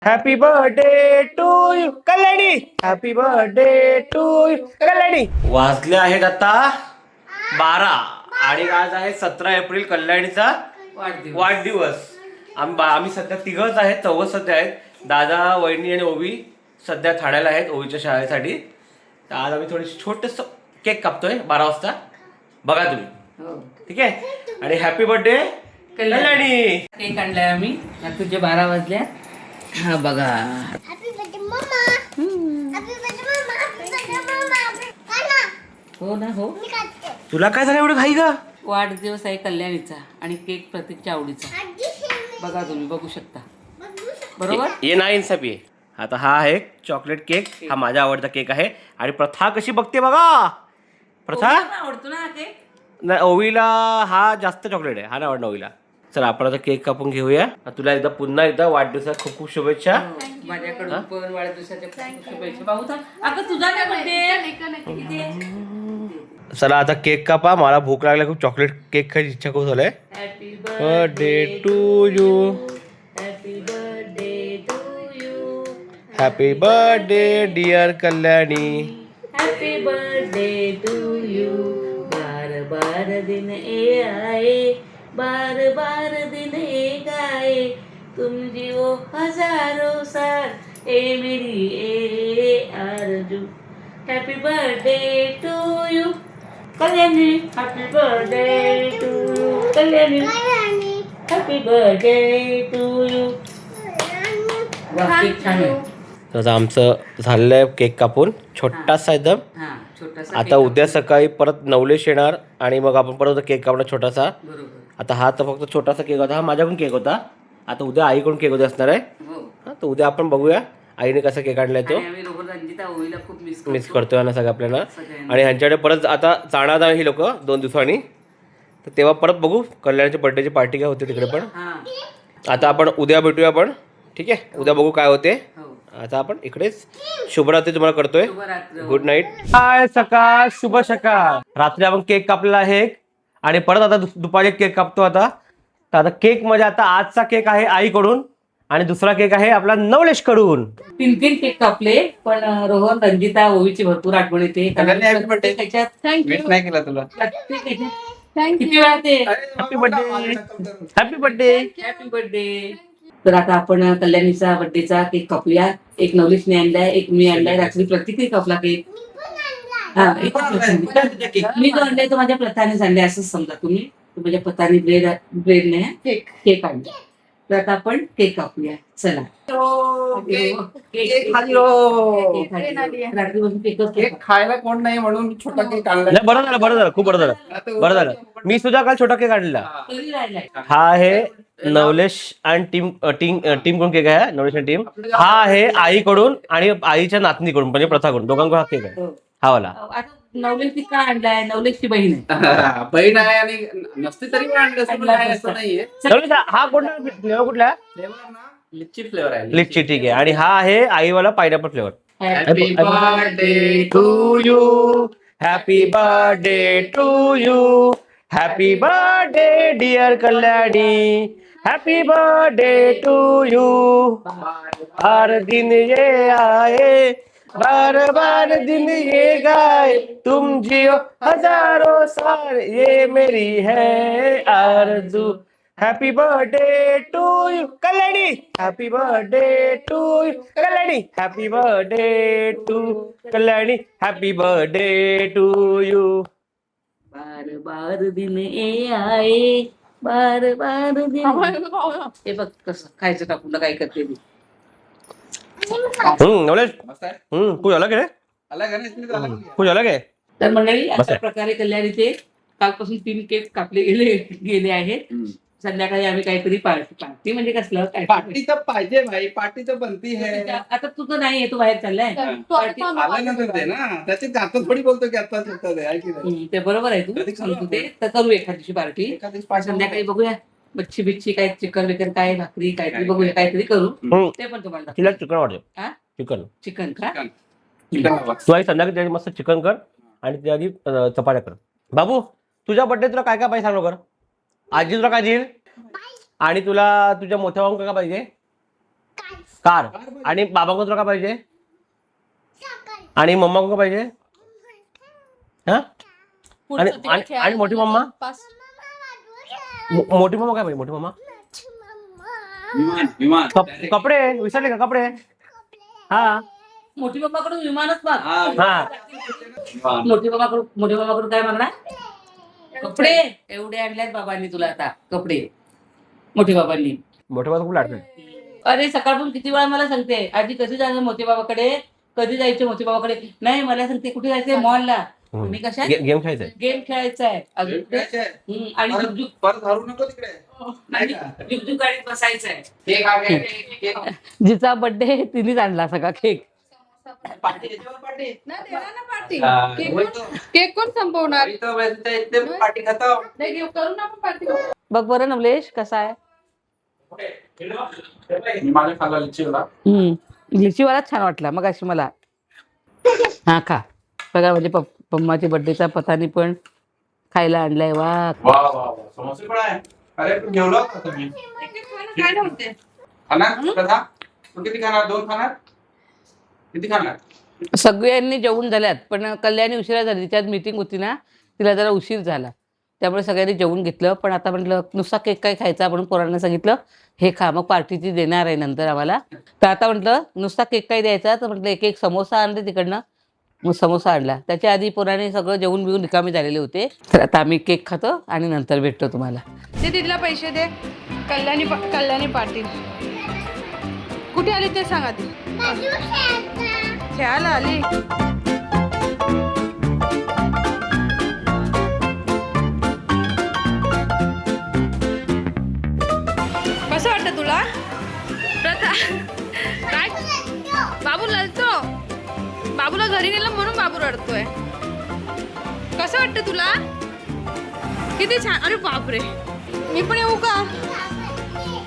Happy birthday to you Kalyani. Happy birthday to you Kalyani. वाजले आहेत आता 12 आणि आज आहे 17 एप्रिल, कल्याणीचा वाढदिवस. आम्ही सध्या तिघच आहेत, चौघच सध्या आहेत. दादा, वहिनी आणि ओवी सध्या ठाण्याला आहेत ओवीच्या शाळेसाठी. तर आज आम्ही थोडीशी छोटस केक कापतोय 12 वाजता. बघा तुम्ही, ठीक आहे. आणि हॅपी बर्थडे कल्याणी. केक आणलाय आम्ही. तुझे 12 वाजल्या. हा बघा. हो ना, हो. तुला काय झालं एवढं घाई का? वाढदिवस आहे कल्याणीचा आणि केक प्रतीकच्या आवडीचा. बघा, तुम्ही बघू शकता. बरोबर. ये ना इन्साफ ये. आता हा आहे चॉकलेट केक. हा माझा आवडता केक आहे. आणि प्रथा कशी बघते बघा. प्रथा आवडतो ना हा केक. नाही, ओवीला हा जास्त चॉकलेट आहे. हा नाही आवडणार ओवीला. चला आपण आता केक कापून घेऊया. तुला पुन्हा एकदा वाढदिवसाच्या खूप खूप शुभेच्छा. माझ्याकडून पण वाढदिवसाच्या खूप शुभेच्छा. भाऊ अगं तुझा काय बर्थडे. चला आता केक कापा. मला भूक लागली खूप. चॉकलेट केक खायची इच्छा खूप झालंय. Happy birthday to you. Happy birthday to you. Happy birthday dear Kalyani. Happy birthday to you. बार बार दिन ए आए, बार बार दिन एक आए, तुम जियो हजारों साल, ए मेरी ए आरज़ू. Happy birthday to you Kalyani. Happy birthday to you Kalyani. Happy birthday to you. Cake छान आहे. तर आमचं झालेलं आहे केक कापून. छोटासा एकदम. हां, छोटासा. आता उद्या सकाळी परत नवलेश येणार आणि मग आपण परत केक कापणार छोटासा. बरोबर. आता हा तर फक्त छोटासा केक होता. हा माझ्याकडून केक होता. आता उद्या आईकडून केक होते असणार आहे. हो. तर उद्या आपण बघूया आईने कसा केक आणलाय तो. आणि आम्ही रोहन रंजिता ओवीला खूप मिस करतोय ना सगळं आपल्याला. सगळ्यांना. आणि ह्यांच्याकडे परत आता जाणार आहे ही लोक 2 दिवसांनी. तर तेव्हा परत बघू कल्याणच्या बर्थडेची पार्टी काय होते तिकडे पण. हां. आता आपण उद्या भेटूया आपण. ठीक आहे, उद्या बघू काय होते. हो. आता आपण इकडेच शुभरात्री तुम्हाला करतोय. शुभरात्र. Good night. हाय सकाळ, शुभ सकाळ. रात्री आपण केक कापलेला आहे आणि परत आता दुपारी केक कापतो. आता तर आता केक म्हणजे आता आजचा केक आहे आईकडून आणि दुसरा केक आहे आपला नवलेश कडून. 3 केक कापले, पण रोहन रंजिता ओवीची भरपूर आठवण येते. विश नाही केला तुला. किती वेळा ते happy birthday. Happy birthday. Happy birthday. तर आता आपण कल्याणीचा बर्थडेचा केक कापूया. एक नवलेशने आणलाय, एक मी आणलाय. रात्री प्रत्येकही कापला केक. हा, मी जो आणलाय तो माझ्या प्रथाने आणलाय असं समजा तुम्ही. माझ्या प्रथाने ब्रेडने केक आणला. तर आता आपण केक कापूया. चला. रात्री बसून केक खायला कोण नाही म्हणून छोटा केक आणला. नाही, बरं झालं, बरं झालं, खूप बरं झालं. बरं झालं. मी सुद्धा काल छोटा केक आणलेला. हा आहे नवलेश आणि टीम कडून केक आहे. नवलेश आणि टीम. हा आहे आईकडून आणि आईच्या नातनीकडून म्हणजे प्रथाकडून. दोघांकडून हा केक आहे. हा वाला. नवलेशची का आणलाय? नवलेशची बहीण आहे. बहीण आहे आणि नसती तरी पण आणलं असं नाहीये. नवलेश हा कोणता फ्लेवर कुठला? फ्लेवर ना लिच्ची फ्लेवर आहे. लिच्ची, ठीक आहे. आणि हा आहे आईवाला pineapple flavour. Happy birthday to you. Happy birthday to you. Happy birthday dear Kalyani. Happy birthday to you. हर दिन ये आए, बार बार दिन ये गाए, तुम जियो हजारों साल, ये मेरी है आरज़ू. Happy birthday to you Kalyani. Happy birthday to you Kalyani. Happy birthday to Kalyani. Happy birthday to you. बार बार दिन ए आए, बार बार दिन. हे बघ कसं खायचं टाकून काय करते मी. नवलेश, कुछ अलग है. कुछ अलग है. तर मंडळी अशा प्रकारे कल्याणीचे कालपासून 3 केक कापले गेले आहेत. संध्याकाळी आम्ही काहीतरी पार्टी म्हणजे कसलं काय पार्टी तर पाहिजे भाई. पार्टी तर बनती है. आता तुझं नाहीये, तू बाहेर चाललाय. पार्टी आल्यानंतर दे ना. त्याचे जातो थोडी बोलतो की आता सुद्धा दे. आहे की नाही? ते बरोबर आहे. तू सांगतो ते तर करू एखाद दिवशी पार्टी. एखाद दिवशी party संध्याकाळी बघूया. मच्छी बिच्छी काय, चिकन विकन काय, भाकरी काहीतरी बघूया, काहीतरी करू. ते पण तुम्हाला दाखवू. तिला चिकन आवडते. हा? चिकन. चिकन का? तू आई संध्याकाळी त्याची मस्त चिकन कर आणि त्या आधी चपात्या कर. बाबू, तुझ्या बर्थडे तुला काय काय पाहिजे सांग लवकर. आजी तुला काय देईल आणि तुला तुझ्या मोठ्या भाऊ काय पाहिजे? कार. आणि बाबा को तुला काय पाहिजे आणि मम्मा को काय पाहिजे हा आणि मोठी मम्मा मोठी मम्मा काय पाहिजे मोठी मम्मा विमान कपडे विसरले का कपडे हा मोठी बाबाकडून विमानच माग. हा मोठी बाबाकडून काय मागणार कपडे. एवढे आणल्यात बाबांनी तुला आता कपडे मोठी बाबांनी. मोठे बाबा खूप लाडके. अरे सकाळपासून किती वेळा मला सांगते आजी कधी जायचं मोठी बाबाकडे कधी जायचं मोठी बाबाकडे. नाही मला सांगते कुठे जायचंय मॉलला. मी कशा गेम खेळायचंय गेम खेळायचा आहे आणि परत हरू नको तिकडे. झुकझुक गाडीत बसायचं आहे. केक आ गया, केक आ गया. जिचा बर्थडे तिनेच आणला सगळा केक. पार्टी याच्यावर पार्टी. ना देणार ना पार्टी. वही तो. केक कोण संपवणार? वही तो वैसे इतने पार्टी खत्म. नाही घेऊ करू ना आपण पार्टी. बघ बरं नवलेश कसा आहे. मी माझ्या खाला लिची होला. लिचीवालाच छान वाटला मग अशी मला. हा खा बघा म्हणजे पम्माच्या बर्थडेचा पतानी पण खायला आणलाय. वा वा वा वा समोसे पण आहे. अरे तू जेवला होता तुम्ही काय नव्हते खाणार कथा तू किती खाणार 2 खाणार किती खाणार. सगळ्यांनी जेवून झाल्यात पण कल्याणी उशिरा झाली. तिच्यात मीटिंग होती ना तिला जरा उशीर झाला त्यामुळे सगळ्यांनी जेवून घेतलं. पण आता म्हटलं नुसता केक काय खायचा म्हणून पोरांना सांगितलं हे खा मग पार्टीची देणार आहे नंतर आम्हाला. तर आता म्हटलं नुसता केक काय द्यायचा तर म्हटलं एक समोसा आणले तिकडनं. मग समोसा आणला. त्याच्या आधी पोरांनी सगळं जेवून बिवून रिकामे झालेले होते. तर आता आम्ही केक खातो आणि नंतर भेटतो तुम्हाला. ते दिदीला पैसे दे. कल्याणी पाटील कुठे आली ते सांगा. ती खेळायला आली. कसं वाटतं तुला प्रथा? काय बाबू लढतो. बाबूला घरी नेलं म्हणून बाबू रडतोय. कसं वाटतं तुला? किती छान. अरे बापरे मी पण येऊ का?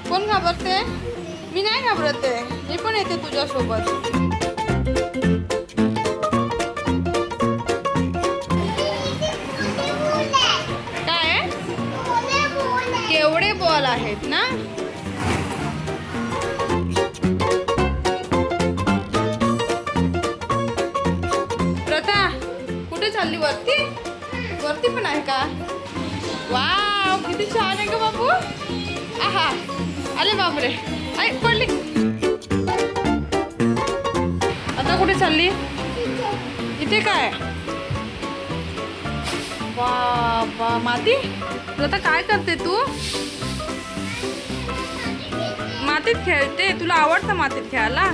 कोण घाबरते? मी नाही घाबरते. मी पण येते तुझ्यासोबत. काय केवढे बॉल आहेत ना. प्रथा कुठे चालली? वरती पण आहे का? वाव किती छान आहे का बाबू. आहा अरे बापरे आई पडली. आता कुठे चालली? इथे काय? वा वा माती. आता काय करते तू? मातीत खेळते. तुला आवडतं मातीत खेळायला?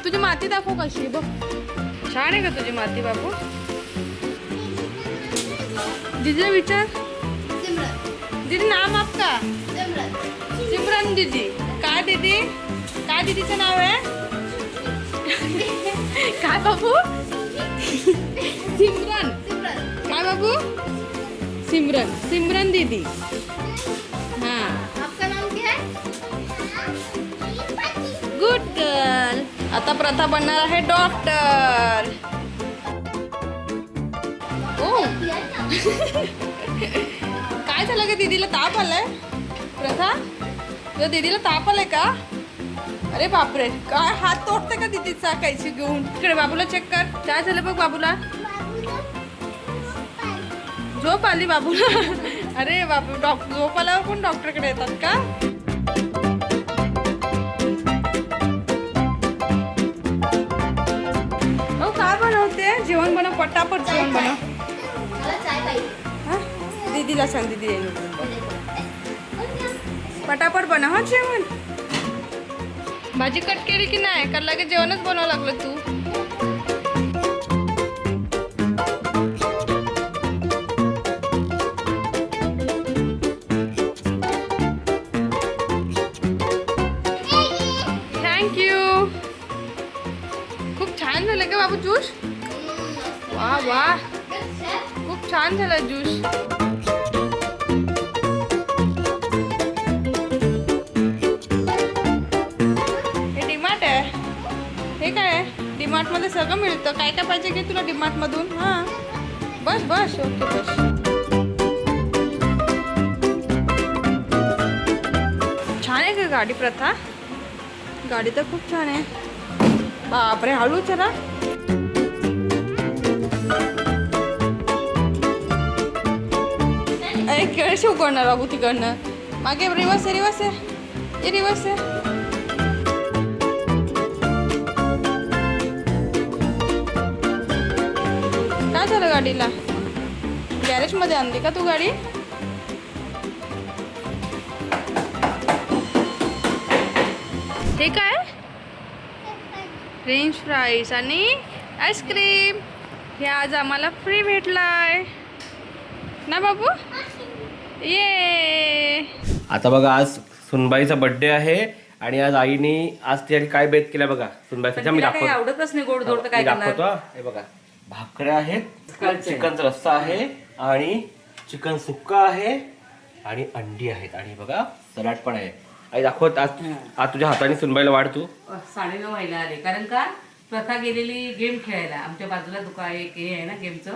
तुझी माती दाखव कशी बघ. छान आहे का तुझी माती बाबू? दीदीला विचार. दीदी नाम आपका? सिमरन दीदी. काय दीदी? काय दीदीचं नाव आहे? काय बाबू? सिमरन. काय बाबू? सिमरन दीदी. हा आपका नाम क्या है? Good girl. आता प्रथा बनणार आहे डॉक्टर. ओ काय झालं का? दीदीला ताप आलाय? प्रथा तुझ्या दीदीला ताप आलाय का? अरे बापरे काय हात तोडते का दीदीचा कैची घेऊन? इकडे बाबूला चेक कर. काय झालं बघ बाबूला. झोप आली बाबूला. अरे बाबू झोप आल्यावर पण डॉक्टरकडे येतात का? हो काय बनवते? जेवण बनव पटापट जेवण बनव. दीदीला सांग. दीदी पटापट बनव हा जेवण. भाजी कट केली की नाही? का लगेच जेवणच बनवावं लागलं तू? थँक्यू. खूप छान झालं का बाबू ज्यूस? वा वा खूप छान झाला ज्यूस. डीमार्ट मध्ये सगळं मिळतं. काय काय पाहिजे की तुला डीमार्ट मधून? हा बस बस ओके बस. छान आहे का गाडी प्रथा? गाडी तर खूप छान आहे. बापरे, हळू चला. कशी उघडणार बाबू तिकडनं? मागे रिवर्स आहे, रिवर्स आहे, हे रिवर्स आहे. काय झालं गाडीला? गॅरेज मध्ये आणली का तू गाडी? हे काय? फ्रेंच फ्राईज आणि आईस्क्रीम हे आज आम्हाला फ्री भेटलाय ना बाबू. ये आता बघा, आज सुनबाईचा बर्थडे आहे आणि आज आईने आज त्याने काय बेत केला बघा. सुनबाई पण तिला काही आवडतच नाही गोड धोड, तर काय करणार? दाखवतो. हे बघा, भाकऱ्या आहेत, चिकनचा रस्सा आहे आणि चिकन सुक्का आहे आणि अंडी आहेत आणि बघा सलाड पण आहे. आई दाखवत आज तुझ्या हाताने सुनबाईला वाढ तू. 9:30 व्हायला आले, कारण का प्रथा गेलेली गेम खेळायला. आमच्या बाजूला दुकान एक हे आहे ना गेमचं,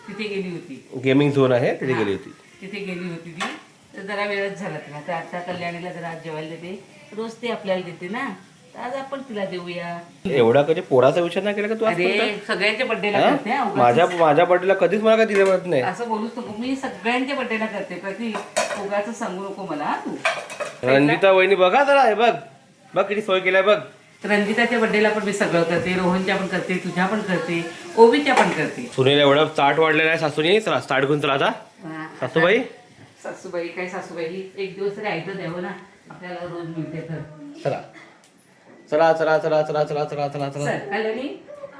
तिथे गेली होती. गेमिंग झोन आहे, तिथे गेली होती. तिथे गेली होती ती, तर जरा वेळच झाला तिला. तर आता कल्याणीला जरा आज जेवायला देते, रोज ते आपल्याला देते ना, तर आज आपण तिला देऊया. एवढा कधी पोराचा विचार नाही केला का तू? अरे सगळ्यांच्या बर्थडेला करते हा, उगाच. माझ्या बर्थडेला कधीच मला काय दिलं म्हणत नाही. असं बोलूच नको, मी सगळ्यांच्या बर्थडेला करते. प्रति उगाच सांगू नको मला हा तू. रंजिता वहिनी बघा जरा, हे बघ बघ किती सोय केलाय बघ. रंजिताच्या बर्थडेला पण मी सगळं करते, रोहनच्या पण करते, तुझ्या पण करते, ओवीच्या पण करते. सुनीला एवढं चाट वाढलेलं आहे सासूनी. चला स्टार्ट करून चला आता. सासूबाई सासूबाई काय सासूबाई, एक दिवस तरी ऐकत द्यावं ना, आपल्याला रोज मिळते तर. चला चला चला चला चला चला चला चला चला. चल कल्याणी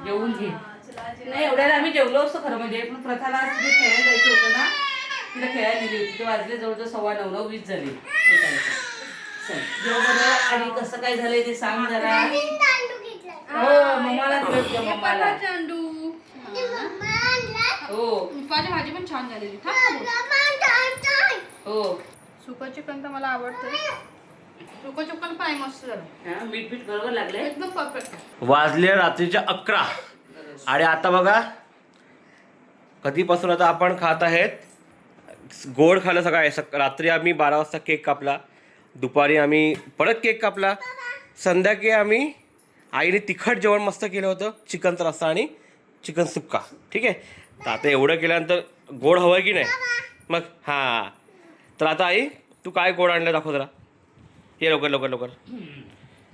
जेवून घे. नाही एवढ्याला आम्ही जेवलो असतो खरं म्हणजे, पण प्रथाला आज तिथे खेळायला जायचं होतं ना, तिला खेळायला दिली होती. ते वाजले जवळजवळ 9:15 20 झाले. चल जेव बरं. आणि कसं काय झालंय ते सांग जरा. हो मम्माला दिलं, मम्माला. हो माझी भाजी पण छान झालेली. हो सुकं चिकन तर मला आवडतं. सुकं चिकन पण आहे, मस्त झालं. हा, मीठ पीठ बरोबर लागलंय. एकदम परफेक्ट. वाजले रात्रीच्या 11 आणि आता बघा कधीपासून आता आपण खात आहेत गोड. खाल्लं सकाळी. रात्री आम्ही 12 वाजता केक कापला, दुपारी आम्ही परत केक कापला, संध्याकाळी आम्ही आईने तिखट जेवण मस्त केलं होतं, चिकनचा रस्सा आणि चिकन सुक्का. ठीक आहे, तर आता एवढं केल्यानंतर गोड हवं की नाही मग? हां, तर आता आई तू काय गोड आणलं दाखव जरा. ये लवकर लवकर लवकर,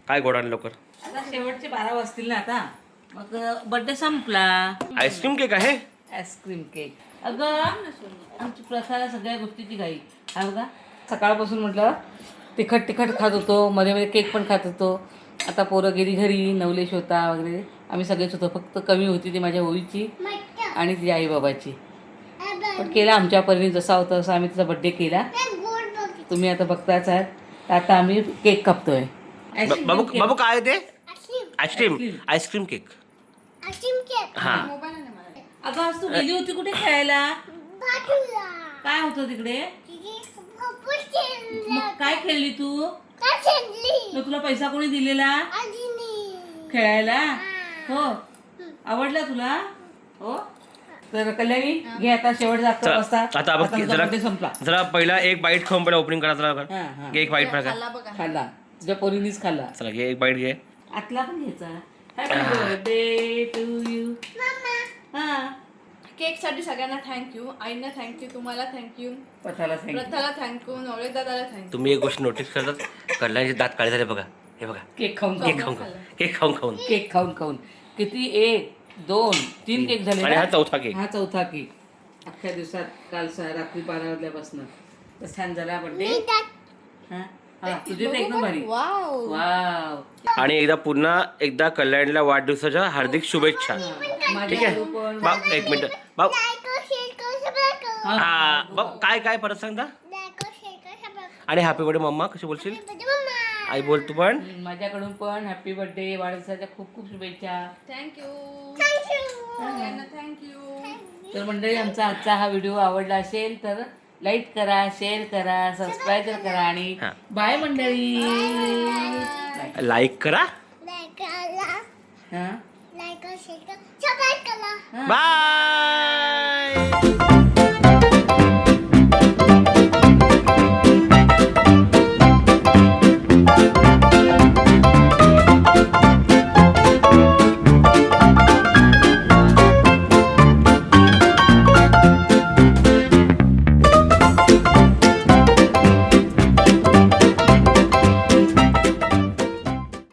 काय गोड आणलं लवकर. आता शेवटचे 12 वाजतील ना आता, मग बर्थडे संपला. आईस्क्रीम केक आहे. Ice cream cake. अगं आमची प्रथाला सगळ्या गोष्टीची घाई. हा बघा, सकाळपासून म्हटलं तिखट खात होतो, मध्ये मध्ये केक पण खात होतो. आता पोरं गेली घरी, नवलेश होता वगैरे, आम्ही सगळेच होतो. फक्त कमी होती ती माझ्या ओवीची आणि तिच्या आई बाबाची. पण केला आमच्या परीने, जसा होता तसा आम्ही तिचा बर्थडे केला. तुम्ही आता बघताच आहात. आता आम्ही केक कापतोय. बाबू बाबू काय ते? Ice cream ice cream cake. हा, अगं आज तू गेली होती कुठे खेळायला? काय होतं तिकडे? मग काय खेळली तू? मग तुला पैसा कोणी दिलेला खेळायला? हो, आवडला तुला? हो, तर कल्याणी घे आता शेवटचा 11 वाजता. आता बघ जरा संपला. जरा पहिला एक बाईट खाऊन पहिला ओपनिंग करा जरा. घे एक बाईट प्रकार. खाल्ला, तुझ्या पोरीनीच खाल्ला. चला घे एक बाईट घे. आतला पण घ्यायचा. Happy birthday to you. हा, केक साठी सगळ्यांना थँक्यू. आईंना थँक्यू, तुम्हाला थँक्यू, प्रथाला थँक्यू. प्रथाला थँक्यू, नवले दादाला थँक्यू. तुम्ही एक गोष्ट नोटीस करतात, कल्याणचे दात काळे झाले बघा. हे बघा, केक खाऊन केक खाऊन केक खाऊन खाऊन केक खाऊन खाऊन किती 1 2 3 केक झाले आणि ना? हा चौथा केक. हा चौथा केक अख्ख्या दिवसात. काल रात्री 12 वाजल्यापासून तर छान झाला बर्थडे. हा हा, तुझे तर एकदम भारी. वाव. वाव. आणि एकदा कल्याणला वाढदिवसाच्या हार्दिक शुभेच्छा. ठीक आहे बाप, एक मिनिट बाप. हा बाप, काय परत सांगता? आणि हॅपी बर्थडे मम्मा कशी बोलशील? आई बोल तू पण. माझ्याकडून पण हॅपी बर्थडे, वाढदिवसाच्या खूप खूप शुभेच्छा. थँक्यू सगळ्यांना थँक्यू. तर मंडळी, आमचा आजचा हा व्हिडिओ आवडला असेल तर लाईक करा, शेअर करा, सबस्क्राईब करा आणि बाय मंडळी. लाईक करा. हा, बाय.